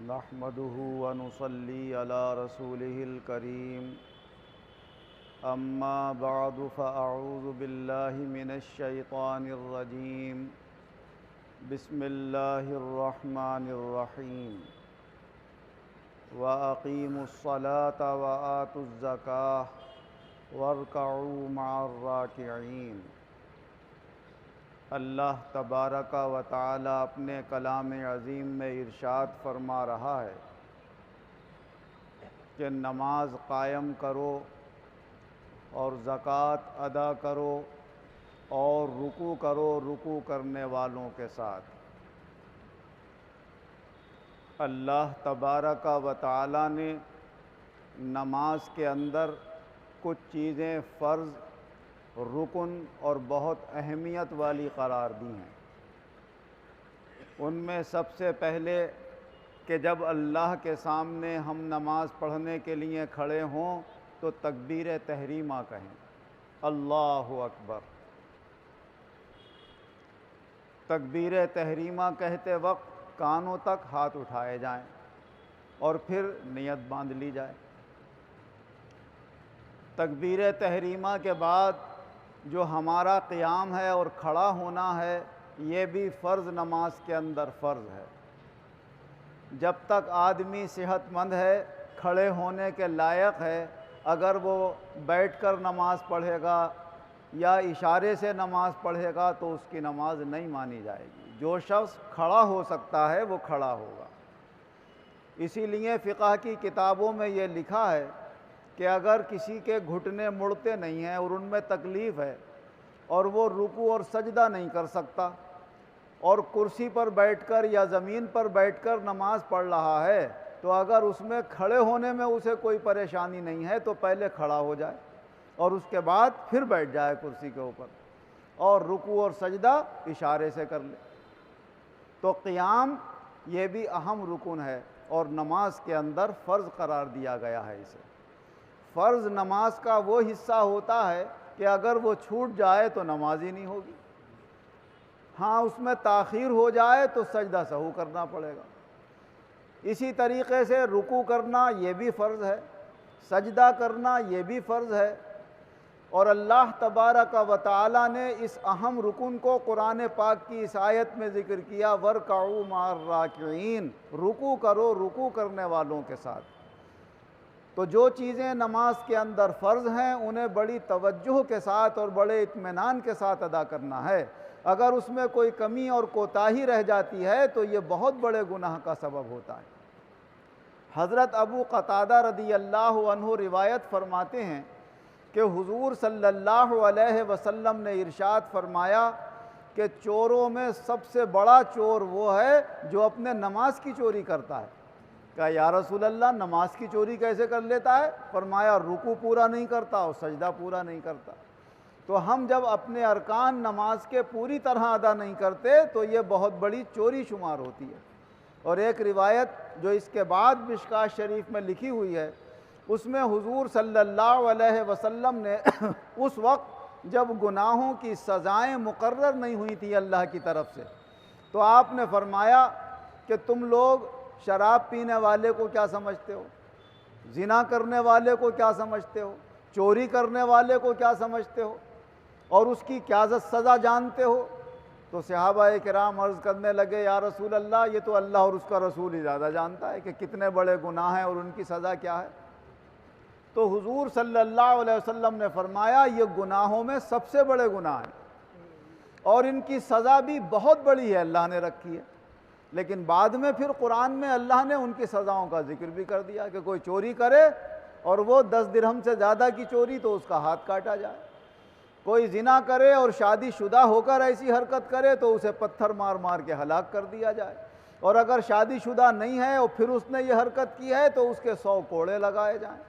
نحمده ونصلي على رسوله الكريم أما بعد فأعوذ بالله من الشيطان الرجيم بسم الله الرحمن الرحيم وأقيموا الصلاة وآتوا الزكاة واركعوا مع الراكعين۔ اللہ تبارک و تعالی اپنے کلام عظیم میں ارشاد فرما رہا ہے کہ نماز قائم کرو اور زکوٰۃ ادا کرو اور رکوع کرو رکوع کرنے والوں کے ساتھ۔ اللہ تبارک و تعالی نے نماز کے اندر کچھ چیزیں فرض، رکن اور بہت اہمیت والی قرار دی ہیں۔ ان میں سب سے پہلے کہ جب اللہ کے سامنے ہم نماز پڑھنے کے لیے کھڑے ہوں تو تکبیر تحریمہ کہیں، اللہ اکبر۔ تکبیر تحریمہ کہتے وقت کانوں تک ہاتھ اٹھائے جائیں اور پھر نیت باندھ لی جائے۔ تکبیر تحریمہ کے بعد جو ہمارا قیام ہے اور کھڑا ہونا ہے، یہ بھی فرض نماز کے اندر فرض ہے۔ جب تک آدمی صحت مند ہے، کھڑے ہونے کے لائق ہے، اگر وہ بیٹھ کر نماز پڑھے گا یا اشارے سے نماز پڑھے گا تو اس کی نماز نہیں مانی جائے گی۔ جو شخص کھڑا ہو سکتا ہے وہ کھڑا ہوگا۔ اسی لیے فقہ کی کتابوں میں یہ لکھا ہے کہ اگر کسی کے گھٹنے مڑتے نہیں ہیں اور ان میں تکلیف ہے اور وہ رکوع اور سجدہ نہیں کر سکتا اور کرسی پر بیٹھ کر یا زمین پر بیٹھ کر نماز پڑھ رہا ہے، تو اگر اس میں کھڑے ہونے میں اسے کوئی پریشانی نہیں ہے تو پہلے کھڑا ہو جائے اور اس کے بعد پھر بیٹھ جائے کرسی کے اوپر اور رکوع اور سجدہ اشارے سے کر لے۔ تو قیام یہ بھی اہم رکن ہے اور نماز کے اندر فرض قرار دیا گیا ہے اسے۔ فرض نماز کا وہ حصہ ہوتا ہے کہ اگر وہ چھوٹ جائے تو نماز ہی نہیں ہوگی۔ ہاں، اس میں تاخیر ہو جائے تو سجدہ سہو کرنا پڑے گا۔ اسی طریقے سے رکوع کرنا یہ بھی فرض ہے، سجدہ کرنا یہ بھی فرض ہے، اور اللہ تبارک و تعالی نے اس اہم رکن کو قرآن پاک کی اس آیت میں ذکر کیا، وَارْكَعُوا مَعَ الرَّاكِعِينَ، رکوع کرو رکوع کرنے والوں کے ساتھ۔ تو جو چیزیں نماز کے اندر فرض ہیں انہیں بڑی توجہ کے ساتھ اور بڑے اطمینان کے ساتھ ادا کرنا ہے۔ اگر اس میں کوئی کمی اور کوتاہی رہ جاتی ہے تو یہ بہت بڑے گناہ کا سبب ہوتا ہے۔ حضرت ابو قتادہ رضی اللہ عنہ روایت فرماتے ہیں کہ حضور صلی اللہ علیہ وسلم نے ارشاد فرمایا کہ چوروں میں سب سے بڑا چور وہ ہے جو اپنے نماز کی چوری کرتا ہے۔ کہا یا رسول اللہ، نماز کی چوری کیسے کر لیتا ہے؟ فرمایا رکوع پورا نہیں کرتا اور سجدہ پورا نہیں کرتا۔ تو ہم جب اپنے ارکان نماز کے پوری طرح ادا نہیں کرتے تو یہ بہت بڑی چوری شمار ہوتی ہے۔ اور ایک روایت جو اس کے بعد مشکوٰۃ شریف میں لکھی ہوئی ہے، اس میں حضور صلی اللہ علیہ وسلم نے اس وقت جب گناہوں کی سزائیں مقرر نہیں ہوئی تھی اللہ کی طرف سے، تو آپ نے فرمایا کہ تم لوگ شراب پینے والے کو کیا سمجھتے ہو، زنا کرنے والے کو کیا سمجھتے ہو، چوری کرنے والے کو کیا سمجھتے ہو، اور اس کی کیا سزا جانتے ہو؟ تو صحابہ کرام عرض کرنے لگے یا رسول اللہ، یہ تو اللہ اور اس کا رسول ہی زیادہ جانتا ہے کہ کتنے بڑے گناہ ہیں اور ان کی سزا کیا ہے۔ تو حضور صلی اللہ علیہ وسلم نے فرمایا یہ گناہوں میں سب سے بڑے گناہ ہیں اور ان کی سزا بھی بہت بڑی ہے، اللہ نے رکھی ہے۔ لیکن بعد میں پھر قرآن میں اللہ نے ان کی سزاؤں کا ذکر بھی کر دیا کہ کوئی چوری کرے اور وہ 10 درہم سے زیادہ کی چوری تو اس کا ہاتھ کاٹا جائے، کوئی زنا کرے اور شادی شدہ ہو کر ایسی حرکت کرے تو اسے پتھر مار مار کے ہلاک کر دیا جائے، اور اگر شادی شدہ نہیں ہے اور پھر اس نے یہ حرکت کی ہے تو اس کے 100 کوڑے لگائے جائیں۔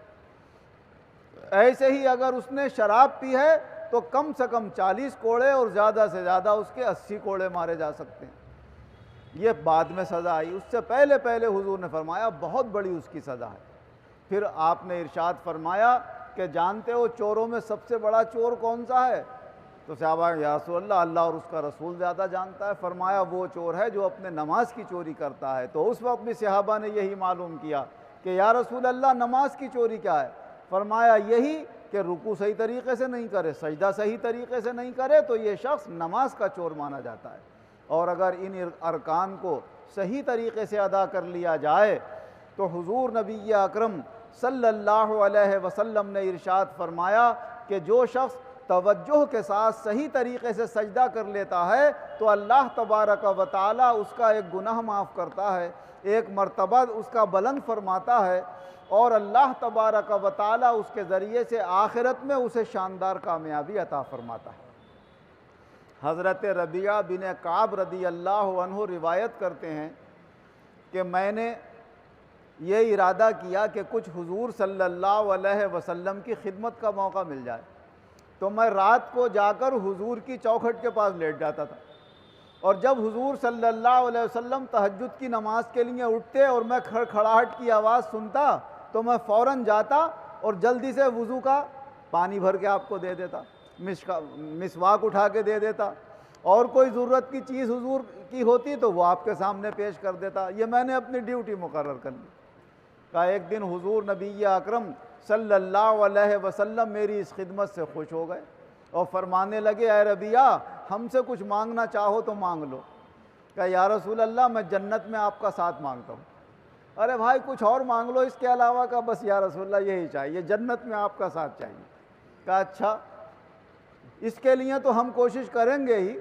ایسے ہی اگر اس نے شراب پی ہے تو کم سے کم 40 کوڑے اور زیادہ سے زیادہ اس کے 80 کوڑے مارے جا سکتے ہیں۔ یہ بعد میں سزا آئی، اس سے پہلے حضور نے فرمایا بہت بڑی اس کی سزا ہے۔ پھر آپ نے ارشاد فرمایا کہ جانتے ہو چوروں میں سب سے بڑا چور کون سا ہے؟ تو صحابہ یا رسول اللہ، اللہ اور اس کا رسول زیادہ جانتا ہے۔ فرمایا وہ چور ہے جو اپنے نماز کی چوری کرتا ہے۔ تو اس وقت بھی صحابہ نے یہی معلوم کیا کہ یا رسول اللہ نماز کی چوری کیا ہے؟ فرمایا یہی کہ رکوع صحیح طریقے سے نہیں کرے، سجدہ صحیح طریقے سے نہیں کرے تو یہ شخص نماز کا چور مانا جاتا ہے۔ اور اگر ان ارکان کو صحیح طریقے سے ادا کر لیا جائے تو حضور نبی اکرم صلی اللہ علیہ وسلم نے ارشاد فرمایا کہ جو شخص توجہ کے ساتھ صحیح طریقے سے سجدہ کر لیتا ہے تو اللہ تبارک و تعالی اس کا ایک گناہ معاف کرتا ہے، ایک مرتبہ اس کا بلند فرماتا ہے، اور اللہ تبارک و تعالی اس کے ذریعے سے آخرت میں اسے شاندار کامیابی عطا فرماتا ہے۔ حضرت ربیعہ بن کعب رضی اللہ عنہ روایت کرتے ہیں کہ میں نے یہ ارادہ کیا کہ کچھ حضور صلی اللہ علیہ وسلم کی خدمت کا موقع مل جائے، تو میں رات کو جا کر حضور کی چوکھٹ کے پاس لیٹ جاتا تھا، اور جب حضور صلی اللہ علیہ وسلم تہجد کی نماز کے لیے اٹھتے اور میں کھڑکھڑاہٹ کی آواز سنتا تو میں فوراً جاتا اور جلدی سے وضو کا پانی بھر کے آپ کو دے دیتا، مسواک اٹھا کے دے دیتا، اور کوئی ضرورت کی چیز حضور کی ہوتی تو وہ آپ کے سامنے پیش کر دیتا۔ یہ میں نے اپنی ڈیوٹی مقرر کر لی۔ کہا ایک دن حضور نبی اکرم صلی اللہ علیہ وسلم میری اس خدمت سے خوش ہو گئے اور فرمانے لگے اے ربیعہ ہم سے کچھ مانگنا چاہو تو مانگ لو۔ کہا یا رسول اللہ میں جنت میں آپ کا ساتھ مانگتا ہوں۔ ارے بھائی کچھ اور مانگ لو اس کے علاوہ کا، بس یا رسول اللہ یہی چاہیے، جنت میں آپ کا ساتھ چاہیے۔ کہا اچھا اس کے لیے تو ہم کوشش کریں گے ہی،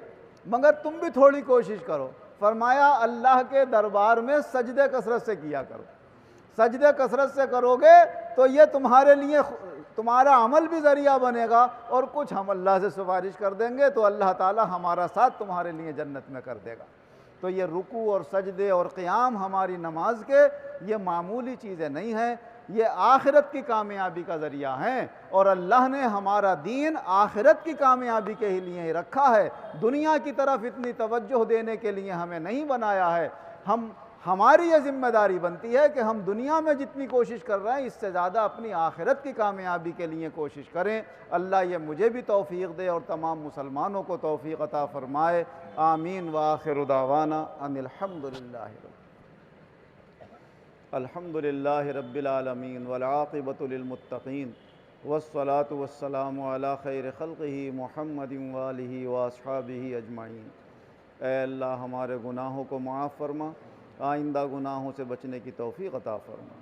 مگر تم بھی تھوڑی کوشش کرو۔ فرمایا اللہ کے دربار میں سجدے کثرت سے کیا کرو، سجدے کثرت سے کرو گے تو یہ تمہارے لیے تمہارا عمل بھی ذریعہ بنے گا، اور کچھ ہم اللہ سے سفارش کر دیں گے تو اللہ تعالی ہمارا ساتھ تمہارے لیے جنت میں کر دے گا۔ تو یہ رکوع اور سجدے اور قیام ہماری نماز کے یہ معمولی چیزیں نہیں ہیں، یہ آخرت کی کامیابی کا ذریعہ ہیں، اور اللہ نے ہمارا دین آخرت کی کامیابی کے لیے ہی رکھا ہے، دنیا کی طرف اتنی توجہ دینے کے لیے ہمیں نہیں بنایا ہے۔ ہماری یہ ذمہ داری بنتی ہے کہ ہم دنیا میں جتنی کوشش کر رہے ہیں اس سے زیادہ اپنی آخرت کی کامیابی کے لیے کوشش کریں۔ اللہ یہ مجھے بھی توفیق دے اور تمام مسلمانوں کو توفیق عطا فرمائے۔ آمین وآخر دعوانا ان الحمد للہ رب العالمین والعاقبۃ للمتقین والصلاة والسلام علی خیر خلقہ محمد وآلہ واصحابہ اجمعین۔ اے اللہ ہمارے گناہوں کو معاف فرما، آئندہ گناہوں سے بچنے کی توفیق عطا فرما،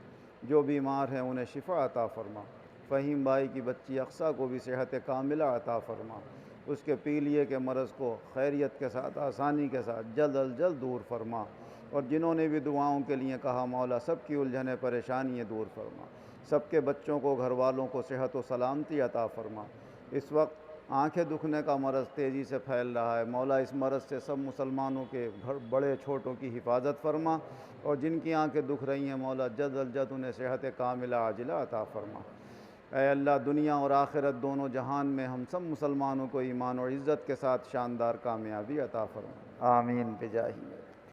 جو بیمار ہیں انہیں شفا عطا فرما، فہیم بھائی کی بچی اقصیٰ کو بھی صحت کاملہ عطا فرما، اس کے پیلیے کے مرض کو خیریت کے ساتھ آسانی کے ساتھ جلد از جلد دور فرما، اور جنہوں نے بھی دعاؤں کے لیے کہا مولا سب کی الجھنیں پریشانیاں دور فرما، سب کے بچوں کو گھر والوں کو صحت و سلامتی عطا فرما۔ اس وقت آنکھیں دکھنے کا مرض تیزی سے پھیل رہا ہے، مولا اس مرض سے سب مسلمانوں کے گھر بڑے چھوٹوں کی حفاظت فرما، اور جن کی آنکھیں دکھ رہی ہیں مولا جلد از جلد انہیں صحت کاملہ عاجلہ عطا فرما۔ اے اللہ دنیا اور آخرت دونوں جہان میں ہم سب مسلمانوں کو ایمان اور عزت کے ساتھ شاندار کامیابی عطا فرما، آمین بجاہ